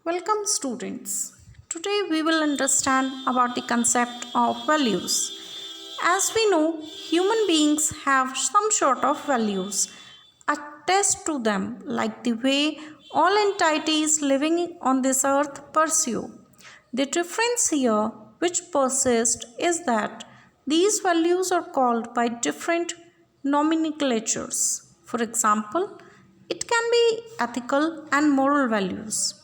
Welcome students. Today we will understand about the concept of values. As we know, human beings have some sort of values attached to them like the way all entities living on this earth pursue. The difference here which persists is that these values are called by different nomenclatures. For example, it can be ethical and moral values.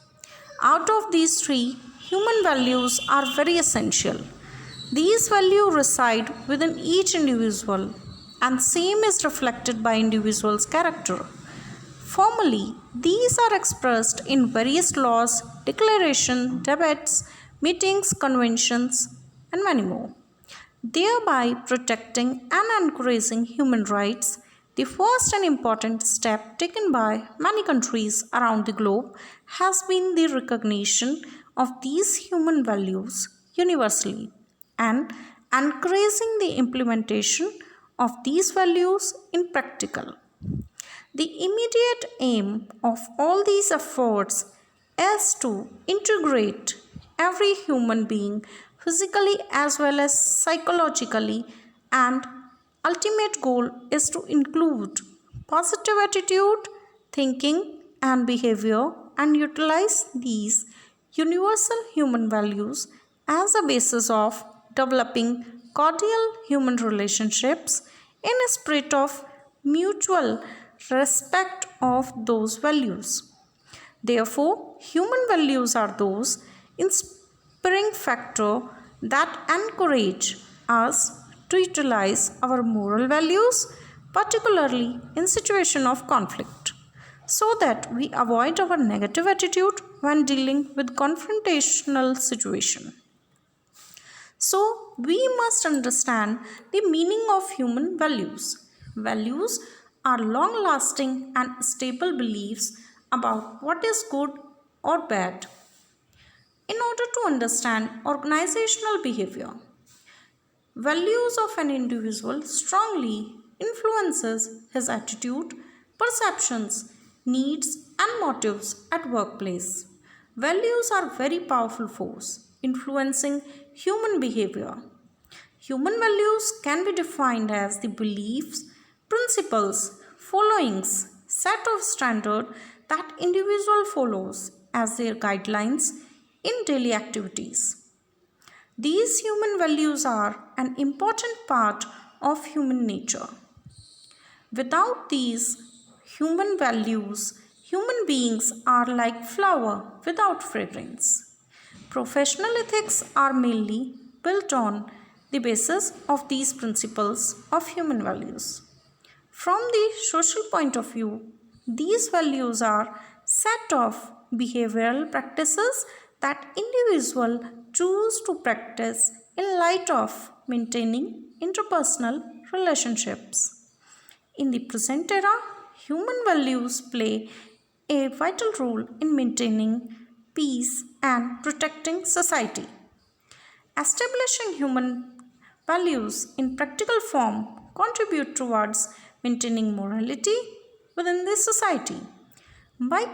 Out of these three, human values are very essential. These values reside within each individual and same is reflected by individual's character. Formally, these are expressed in various laws, declarations, debates, meetings, conventions, and many more, thereby protecting and encouraging human rights. The first and important step taken by many countries around the globe has been the recognition of these human values universally and encouraging the implementation of these values in practical. The immediate aim of all these efforts is to integrate every human being physically as well as psychologically, and ultimate goal is to include positive attitude, thinking and behavior and utilize these universal human values as a basis of developing cordial human relationships in a spirit of mutual respect of those values. Therefore, human values are those inspiring factor that encourage us to utilize our moral values, particularly in situation of conflict, so that we avoid our negative attitude when dealing with confrontational situation. So, we must understand the meaning of human values. Values are long lasting and stable beliefs about what is good or bad. In order to understand organizational behavior, values of an individual strongly influences his attitude, perceptions, needs and motives at workplace. Values are very powerful force influencing human behavior. Human values can be defined as the beliefs, principles, followings, set of standard that individual follows as their guidelines in daily activities. These human values are an important part of human nature. Without these human values, human beings are like flower without fragrance. Professional ethics are mainly built on the basis of these principles of human values. From the social point of view, these values are set of behavioral practices that individuals choose to practice in light of maintaining interpersonal relationships. In the present era, human values play a vital role in maintaining peace and protecting society. Establishing human values in practical form contribute towards maintaining morality within the society. By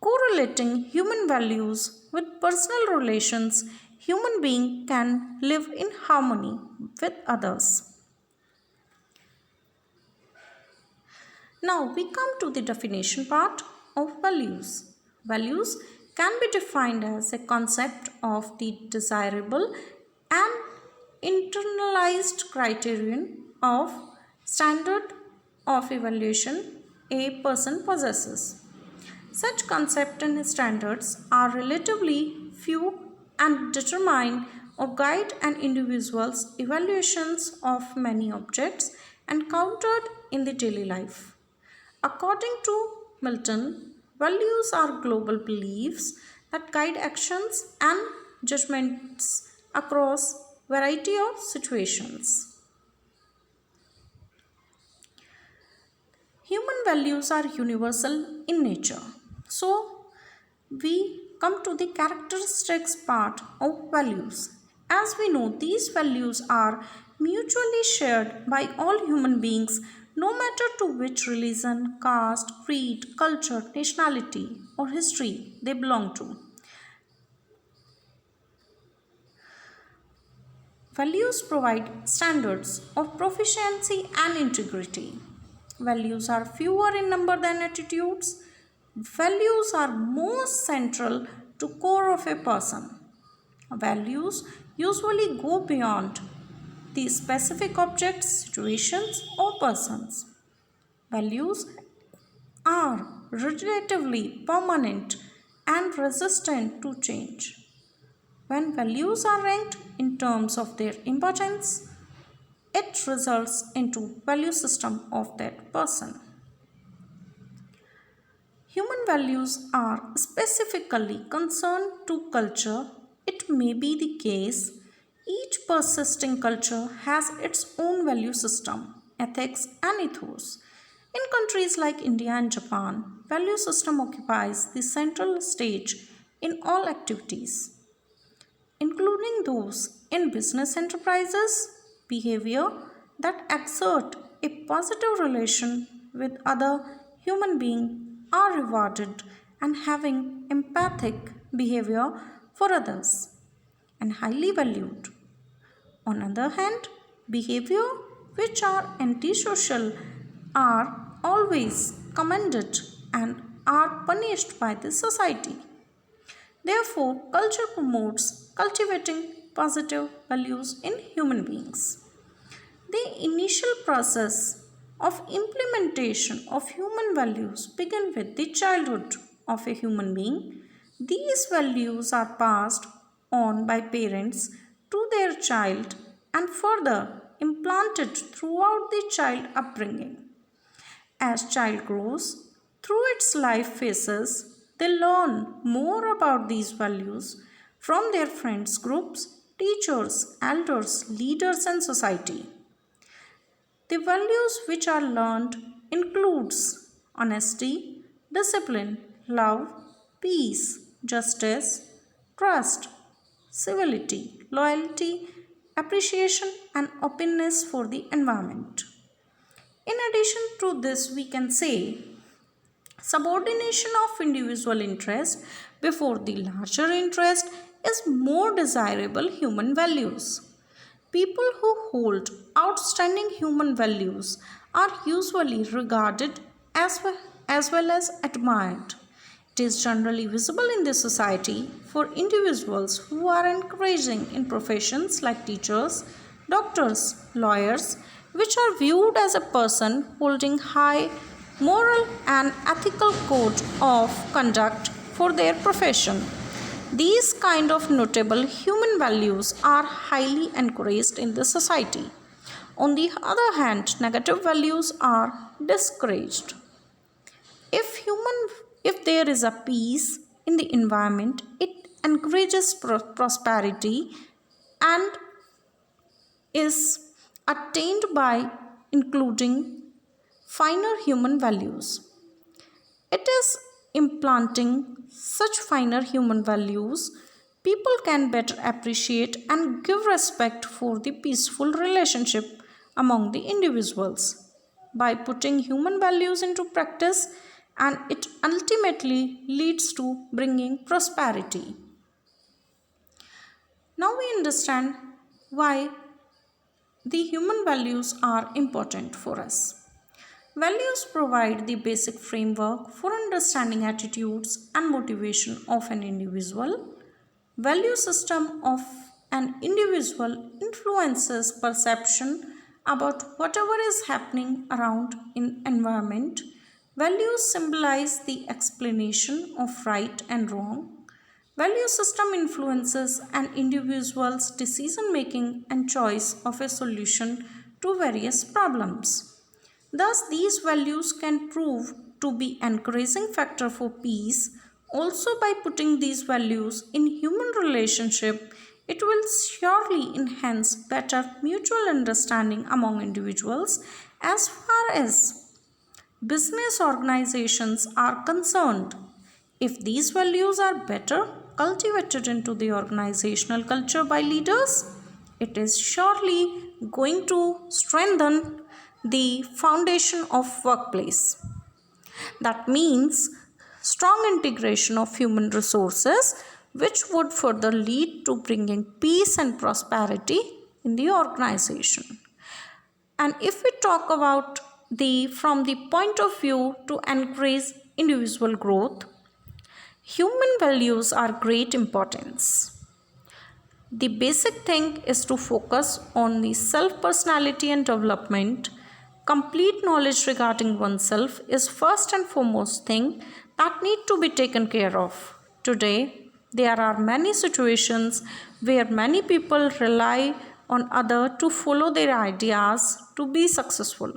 correlating human values with personal relations, human being can live in harmony with others. Now we come to the definition part of values. Values can be defined as a concept of the desirable and internalized criterion of standard of evaluation a person possesses. Such concepts and standards are relatively few and determine or guide an individual's evaluations of many objects encountered in the daily life. According to Milton, values are global beliefs that guide actions and judgments across variety of situations. Human values are universal in nature. So, we come to the characteristics part of values. As we know, these values are mutually shared by all human beings, no matter to which religion, caste, creed, culture, nationality, or history they belong to. Values provide standards of proficiency and integrity. Values are fewer in number than attitudes. Values are most central to core of a person. Values usually go beyond the specific objects, situations, or persons. Values are relatively permanent and resistant to change. When values are ranked in terms of their importance, it results into value system of that person. Human values are specifically concerned to culture. It may be the case each persisting culture has its own value system, ethics and ethos. In countries like India and Japan, value system occupies the central stage in all activities, including those in business enterprises. Behavior that exert a positive relation with other human beings are rewarded, and having empathic behavior for others and highly valued. On the other hand, behavior which are antisocial are always commended and are punished by the society. Therefore, culture promotes cultivating positive values in human beings. The initial process of implementation of human values begin with the childhood of a human being. These values are passed on by parents to their child and further implanted throughout the child upbringing. As child grows through its life phases, they learn more about these values from their friends groups, teachers, elders, leaders and society. The values which are learned includes honesty, discipline, love, peace, justice, trust, civility, loyalty, appreciation and openness for the environment. In addition to this, we can say subordination of individual interest before the larger interest is more desirable human values. People who hold outstanding human values are usually regarded as well as admired. It is generally visible in the society for individuals who are encouraging in professions like teachers, doctors, lawyers, which are viewed as a person holding high moral and ethical code of conduct for their profession. These kind of notable human values are highly encouraged in the society. On the other hand, negative values are discouraged. If there is a peace in the environment, it encourages prosperity and is attained by including finer human values. It is implanting such finer human values, people can better appreciate and give respect for the peaceful relationship among the individuals. By putting human values into practice, and it ultimately leads to bringing prosperity. Now we understand why the human values are important for us. Values provide the basic framework for understanding attitudes and motivation of an individual. Value system of an individual influences perception about whatever is happening around in environment. Values symbolize the explanation of right and wrong. Value system influences an individual's decision making and choice of a solution to various problems. Thus, these values can prove to be encouraging factor for peace. Also, by putting these values in human relationship, it will surely enhance better mutual understanding among individuals. As far as business organizations are concerned, if these values are better cultivated into the organizational culture by leaders, it is surely going to strengthen the foundation of workplace. That means strong integration of human resources, which would further lead to bringing peace and prosperity in the organization. And if we talk about from the point of view to encourage individual growth, human values are great importance. The basic thing is to focus on the self personality and development. Complete knowledge regarding oneself is first and foremost thing that need to be taken care of. Today, there are many situations where many people rely on other to follow their ideas to be successful,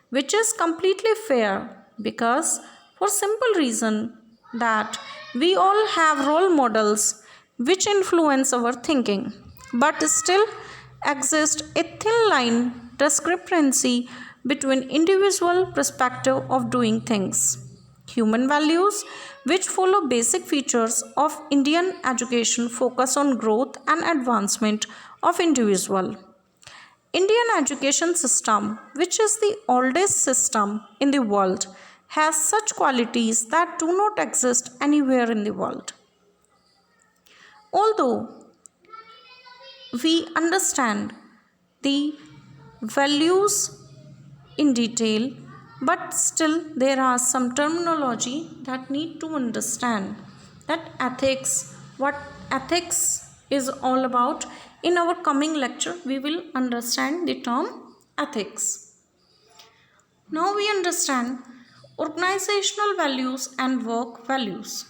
which is completely fair because for simple reason that we all have role models which influence our thinking, but still exists a thin line discrepancy between individual perspective of doing things. Human values, which follow basic features of Indian education, focus on growth and advancement of individual. Indian education system, which is the oldest system in the world, has such qualities that do not exist anywhere in the world. Although we understand the values in detail, but still there are some terminology that need to understand that ethics, what ethics is all about. In our coming lecture we will understand the term ethics. Now we understand organizational values and work values.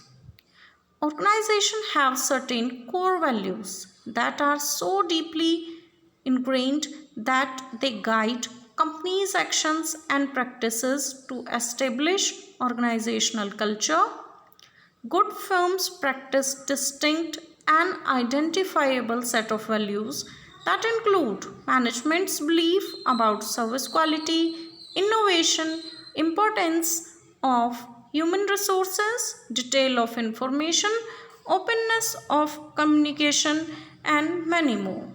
Organizations have certain core values that are so deeply ingrained that they guide companies' actions and practices to establish organizational culture. Good firms practice distinct and identifiable set of values that include management's belief about service quality, innovation, importance of human resources, detail of information, openness of communication, and many more.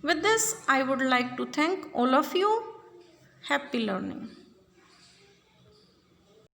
With this, I would like to thank all of you. Happy learning.